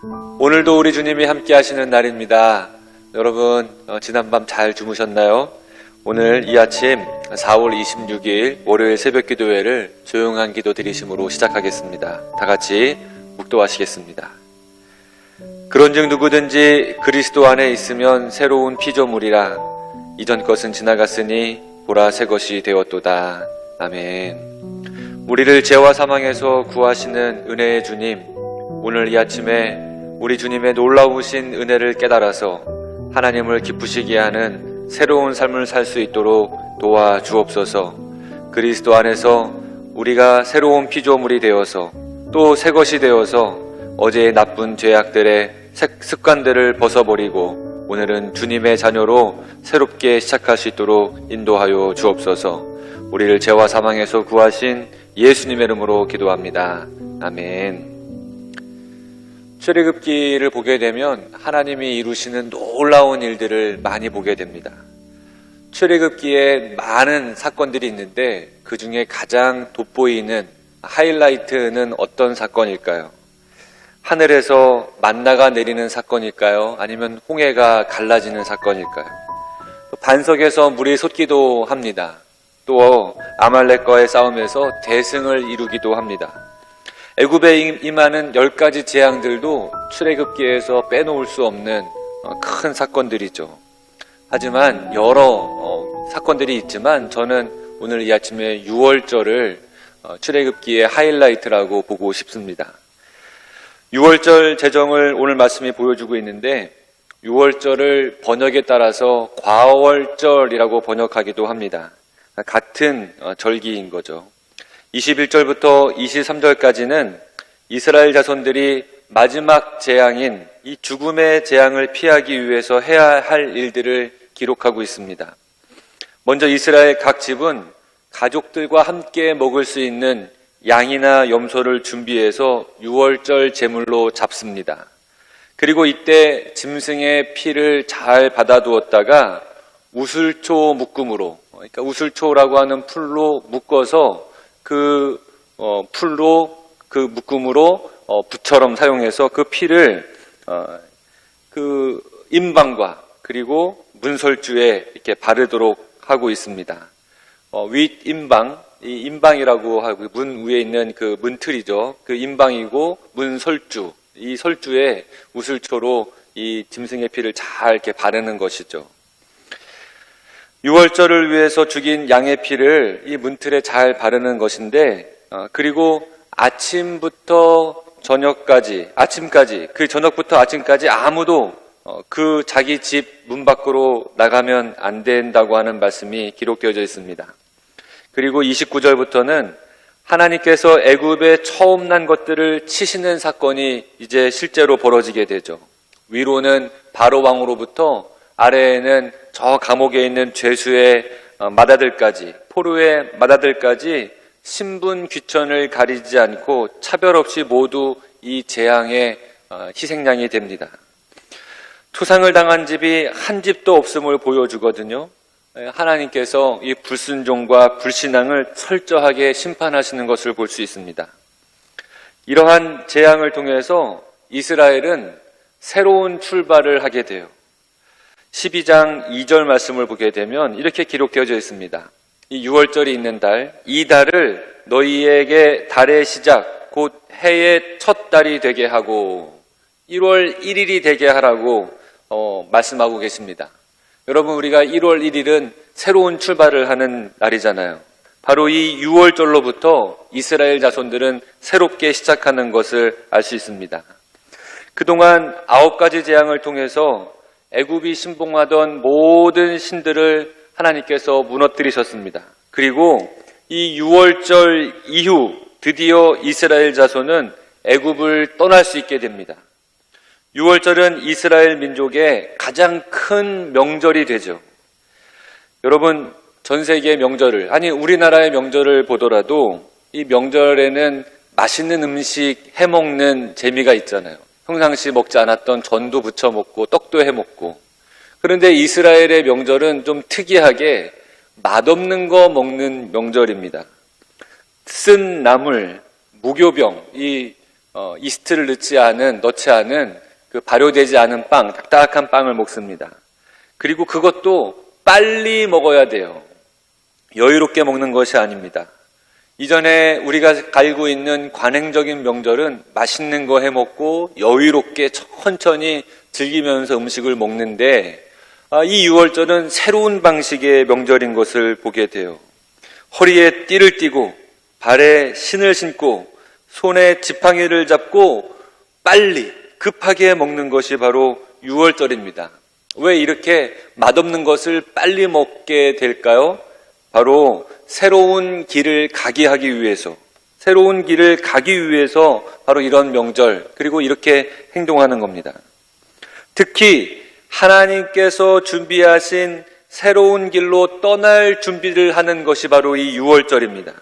오늘도 우리 주님이 함께 하시는 날입니다. 여러분 지난밤 잘 주무셨나요? 오늘 이 아침 4월 26일 월요일 새벽 기도회를 조용한 기도 드리심으로 시작하겠습니다. 다 같이 묵도하시겠습니다. 그런즉 누구든지 그리스도 안에 있으면 새로운 피조물이라 이전 것은 지나갔으니 보라 새 것이 되었도다. 아멘. 우리를 죄와 사망에서 구하시는 은혜의 주님, 오늘 이 아침에 우리 주님의 놀라우신 은혜를 깨달아서 하나님을 기쁘시게 하는 새로운 삶을 살 수 있도록 도와주옵소서. 그리스도 안에서 우리가 새로운 피조물이 되어서 또 새 것이 되어서 어제의 나쁜 죄악들의 습관들을 벗어버리고 오늘은 주님의 자녀로 새롭게 시작할 수 있도록 인도하여 주옵소서. 우리를 죄와 사망에서 구하신 예수님의 이름으로 기도합니다. 아멘. 출애굽기를 보게 되면 하나님이 이루시는 놀라운 일들을 많이 보게 됩니다. 출애굽기에 많은 사건들이 있는데 그 중에 가장 돋보이는 하이라이트는 어떤 사건일까요? 하늘에서 만나가 내리는 사건일까요? 아니면 홍해가 갈라지는 사건일까요? 반석에서 물이 솟기도 합니다. 또 아말렉과의 싸움에서 대승을 이루기도 합니다. 애굽에 임하는 10가지 재앙들도 출애굽기에서 빼놓을 수 없는 큰 사건들이죠. 하지만 여러 사건들이 있지만 저는 오늘 이 아침에 6월절을 출애굽기의 하이라이트라고 보고 싶습니다. 6월절 제정을 오늘 말씀이 보여주고 있는데 6월절을 번역에 따라서 과월절이라고 번역하기도 합니다. 같은 절기인 거죠. 21절부터 23절까지는 이스라엘 자손들이 마지막 재앙인 이 죽음의 재앙을 피하기 위해서 해야 할 일들을 기록하고 있습니다. 먼저 이스라엘 각 집은 가족들과 함께 먹을 수 있는 양이나 염소를 준비해서 6월절 제물로 잡습니다. 그리고 이때 짐승의 피를 잘 받아두었다가 우슬초 묶음으로, 그러니까 우슬초라고 하는 풀로 묶어서 그 풀로 그 묶음으로 붓처럼 사용해서 그 피를 그 임방과 그리고 문설주에 이렇게 바르도록 하고 있습니다. 윗 임방, 이 임방이라고 하고 문 위에 있는 그 문틀이죠. 그 임방이고 문설주, 이 설주에 우슬초로 이 짐승의 피를 잘 이렇게 바르는 것이죠. 6월절을 위해서 죽인 양의 피를 이 문틀에 잘 바르는 것인데, 그리고 아침부터 아침까지, 그 저녁부터 아침까지 아무도 그 자기 집 문 밖으로 나가면 안 된다고 하는 말씀이 기록되어져 있습니다. 그리고 29절부터는 하나님께서 애굽에 처음 난 것들을 치시는 사건이 이제 실제로 벌어지게 되죠. 위로는 바로 왕으로부터 아래에는 저 감옥에 있는 죄수의 맏아들까지, 포로의 맏아들까지 신분 귀천을 가리지 않고 차별 없이 모두 이 재앙의 희생양이 됩니다. 투상을 당한 집이 한 집도 없음을 보여주거든요. 하나님께서 이 불순종과 불신앙을 철저하게 심판하시는 것을 볼 수 있습니다. 이러한 재앙을 통해서 이스라엘은 새로운 출발을 하게 돼요. 12장 2절 말씀을 보게 되면 이렇게 기록되어져 있습니다. 이 6월절이 있는 달, 이 달을 너희에게 달의 시작, 곧 해의 첫 달이 되게 하고 1월 1일이 되게 하라고 말씀하고 계십니다. 여러분, 우리가 1월 1일은 새로운 출발을 하는 날이잖아요. 바로 이 6월절로부터 이스라엘 자손들은 새롭게 시작하는 것을 알 수 있습니다. 그동안 9가지 재앙을 통해서 애굽이 신봉하던 모든 신들을 하나님께서 무너뜨리셨습니다. 그리고 이 6월절 이후 드디어 이스라엘 자손은 애굽을 떠날 수 있게 됩니다. 6월절은 이스라엘 민족의 가장 큰 명절이 되죠. 여러분, 전 세계의 명절을, 아니 우리나라의 명절을 보더라도 이 명절에는 맛있는 음식 해먹는 재미가 있잖아요. 평상시 먹지 않았던 전도 부쳐 먹고 떡도 해 먹고. 그런데 이스라엘의 명절은 좀 특이하게 맛없는 거 먹는 명절입니다. 쓴 나물, 무교병, 이 이스트를 넣지 않은 그 발효되지 않은 빵, 딱딱한 빵을 먹습니다. 그리고 그것도 빨리 먹어야 돼요. 여유롭게 먹는 것이 아닙니다. 이전에 우리가 알고 있는 관행적인 명절은 맛있는 거 해먹고 여유롭게 천천히 즐기면서 음식을 먹는데, 이 6월절은 새로운 방식의 명절인 것을 보게 돼요. 허리에 띠를 띠고 발에 신을 신고 손에 지팡이를 잡고 빨리 급하게 먹는 것이 바로 6월절입니다. 왜 이렇게 맛없는 것을 빨리 먹게 될까요? 바로 새로운 길을 가게 하기 위해서, 바로 이런 명절, 그리고 이렇게 행동하는 겁니다. 특히 하나님께서 준비하신 새로운 길로 떠날 준비를 하는 것이 바로 이 6월절입니다.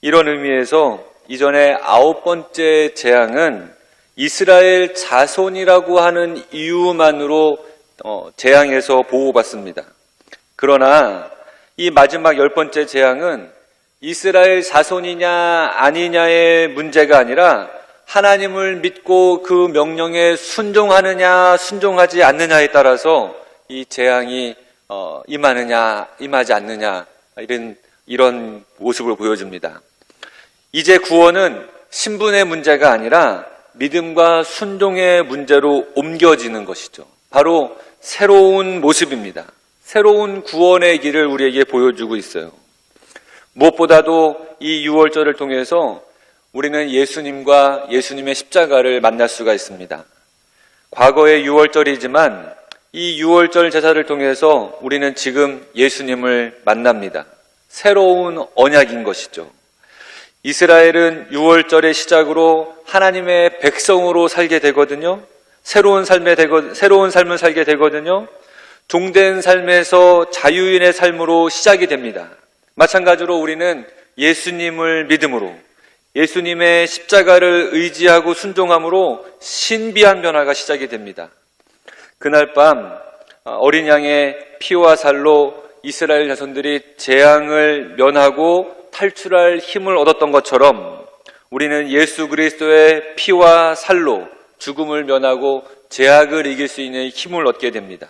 이런 의미에서 이전에 9번째 재앙은 이스라엘 자손이라고 하는 이유만으로 재앙에서 보호받습니다. 그러나 이 마지막 10번째 재앙은 이스라엘 자손이냐 아니냐의 문제가 아니라 하나님을 믿고 그 명령에 순종하느냐 순종하지 않느냐에 따라서 이 재앙이 임하느냐 임하지 않느냐 이런 모습을 보여줍니다. 이제 구원은 신분의 문제가 아니라 믿음과 순종의 문제로 옮겨지는 것이죠. 바로 새로운 모습입니다. 새로운 구원의 길을 우리에게 보여주고 있어요. 무엇보다도 이 6월절을 통해서 우리는 예수님과 예수님의 십자가를 만날 수가 있습니다. 과거의 6월절이지만 이 6월절 제사를 통해서 우리는 지금 예수님을 만납니다. 새로운 언약인 것이죠. 이스라엘은 6월절의 시작으로 하나님의 백성으로 살게 되거든요. 새로운 삶을 살게 되거든요. 종된 삶에서 자유인의 삶으로 시작이 됩니다. 마찬가지로 우리는 예수님을 믿음으로, 예수님의 십자가를 의지하고 순종함으로 신비한 변화가 시작이 됩니다. 그날 밤 어린 양의 피와 살로 이스라엘 자손들이 재앙을 면하고 탈출할 힘을 얻었던 것처럼 우리는 예수 그리스도의 피와 살로 죽음을 면하고 죄악을 이길 수 있는 힘을 얻게 됩니다.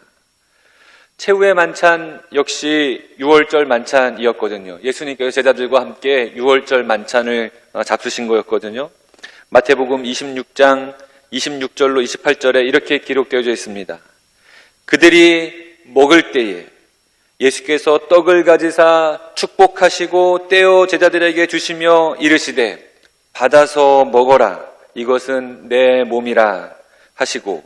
최후의 만찬 역시 6월절 만찬이었거든요. 예수님께서 제자들과 함께 6월절 만찬을 잡수신 거였거든요. 마태복음 26장 26절로 28절에 이렇게 기록되어져 있습니다. 그들이 먹을 때에 예수께서 떡을 가지사 축복하시고 떼어 제자들에게 주시며 이르시되 받아서 먹어라, 이것은 내 몸이라 하시고,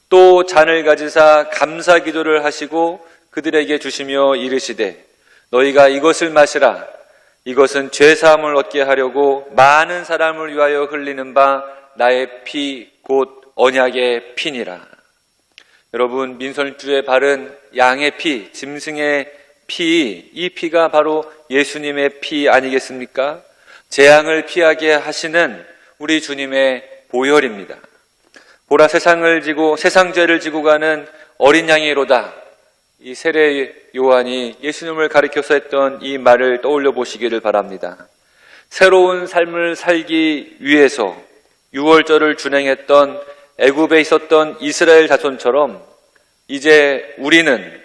또 잔을 가지사 감사 기도를 하시고 그들에게 주시며 이르시되 너희가 이것을 마시라, 이것은 죄사함을 얻게 하려고 많은 사람을 위하여 흘리는 바 나의 피 곧 언약의 피니라. 여러분, 민설주에 바른 양의 피, 짐승의 피, 이 피가 바로 예수님의 피 아니겠습니까? 재앙을 피하게 하시는 우리 주님의 보혈입니다. 보라, 세상 죄를 지고 가는 어린 양이로다. 이 세례 요한이 예수님을 가리켜서 했던 이 말을 떠올려 보시기를 바랍니다. 새로운 삶을 살기 위해서 6월절을 준행했던 애굽에 있었던 이스라엘 자손처럼 이제 우리는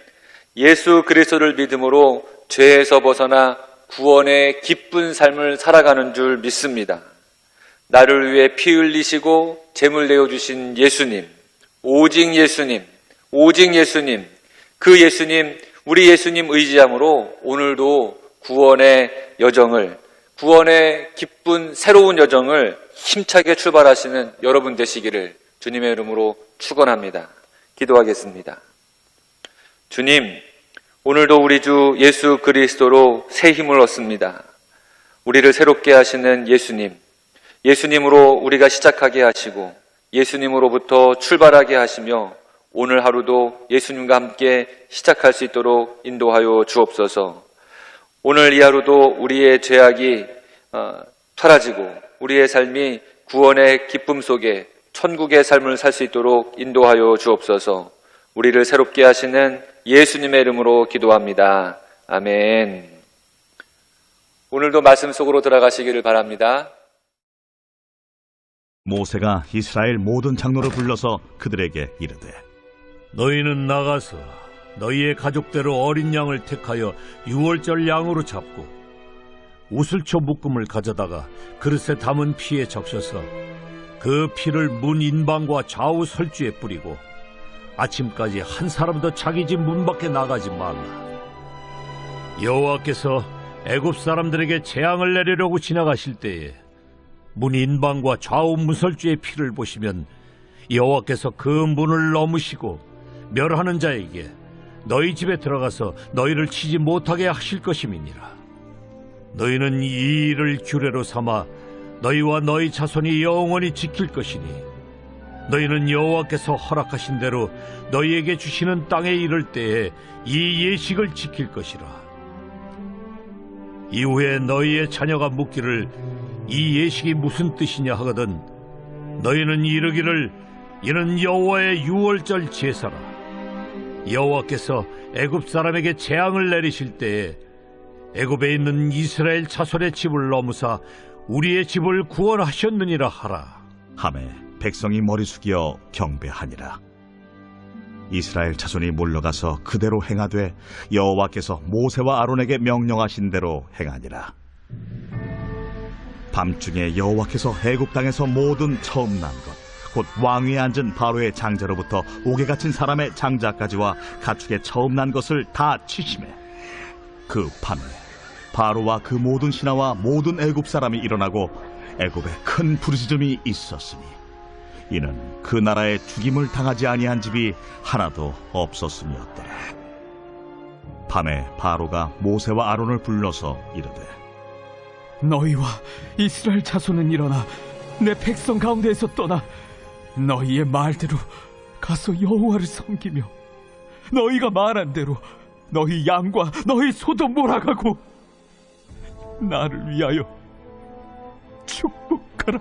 예수 그리스도를 믿음으로 죄에서 벗어나 구원의 기쁜 삶을 살아가는 줄 믿습니다. 나를 위해 피 흘리시고 제물 내어주신 예수님, 오직 예수님, 그 예수님, 우리 예수님 의지함으로 오늘도 구원의 여정을, 구원의 기쁜 새로운 여정을 힘차게 출발하시는 여러분 되시기를 주님의 이름으로 축원합니다. 기도하겠습니다. 주님, 오늘도 우리 주 예수 그리스도로 새 힘을 얻습니다. 우리를 새롭게 하시는 예수님, 예수님으로 우리가 시작하게 하시고 예수님으로부터 출발하게 하시며 오늘 하루도 예수님과 함께 시작할 수 있도록 인도하여 주옵소서. 오늘 이 하루도 우리의 죄악이 사라지고 우리의 삶이 구원의 기쁨 속에 천국의 삶을 살 수 있도록 인도하여 주옵소서. 우리를 새롭게 하시는 예수님의 이름으로 기도합니다. 아멘. 오늘도 말씀 속으로 들어가시기를 바랍니다. 모세가 이스라엘 모든 장로를 불러서 그들에게 이르되 너희는 나가서 너희의 가족대로 어린 양을 택하여 유월절 양으로 잡고 우슬초 묶음을 가져다가 그릇에 담은 피에 적셔서 그 피를 문 인방과 좌우 설주에 뿌리고 아침까지 한 사람도 자기 집 문 밖에 나가지 말라. 여호와께서 애굽 사람들에게 재앙을 내리려고 지나가실 때에 문 인방과 좌우 문설주의 피를 보시면 여호와께서 그 문을 넘으시고 멸하는 자에게 너희 집에 들어가서 너희를 치지 못하게 하실 것임이니라. 너희는 이 일을 규례로 삼아 너희와 너희 자손이 영원히 지킬 것이니 너희는 여호와께서 허락하신 대로 너희에게 주시는 땅에 이를 때에 이 예식을 지킬 것이라. 이후에 너희의 자녀가 묻기를 이 예식이 무슨 뜻이냐 하거든 너희는 이르기를 이는 여호와의 유월절 제사라. 여호와께서 애굽 사람에게 재앙을 내리실 때에 애굽에 있는 이스라엘 자손의 집을 넘으사 우리의 집을 구원하셨느니라 하라. 하매 백성이 머리 숙여 경배하니라. 이스라엘 자손이 물러가서 그대로 행하되 여호와께서 모세와 아론에게 명령하신 대로 행하니라. 밤중에 여호와께서 애굽 땅에서 모든 처음 난 것 곧 왕위에 앉은 바로의 장자로부터 옥에 갇힌 사람의 장자까지와 가축의 처음 난 것을 다 치심해 그 밤에 바로와 그 모든 신하와 모든 애굽 사람이 일어나고 애굽에 큰 부르짖음이 있었으니 이는 그 나라에 죽임을 당하지 아니한 집이 하나도 없었음이었더라. 밤에 바로가 모세와 아론을 불러서 이르되 너희와 이스라엘 자손은 일어나 내 백성 가운데에서 떠나 너희의 말대로 가서 여호와를 섬기며 너희가 말한 대로 너희 양과 너희 소도 몰아가고 나를 위하여 축복하라.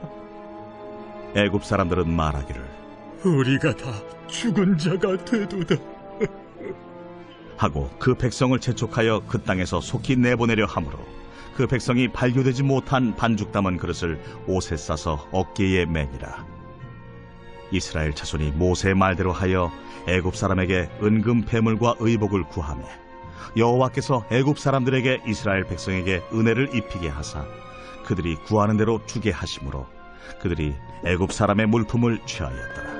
애굽 사람들은 말하기를 우리가 다 죽은 자가 되도다 하고 그 백성을 재촉하여 그 땅에서 속히 내보내려 하므로 그 백성이 발교되지 못한 반죽 담은 그릇을 옷에 싸서 어깨에 매니라. 이스라엘 자손이 모세의 말대로 하여 애굽 사람에게 은금 패물과 의복을 구하매 여호와께서 애굽 사람들에게 이스라엘 백성에게 은혜를 입히게 하사 그들이 구하는 대로 주게 하심으로 그들이 애굽 사람의 물품을 취하였더라.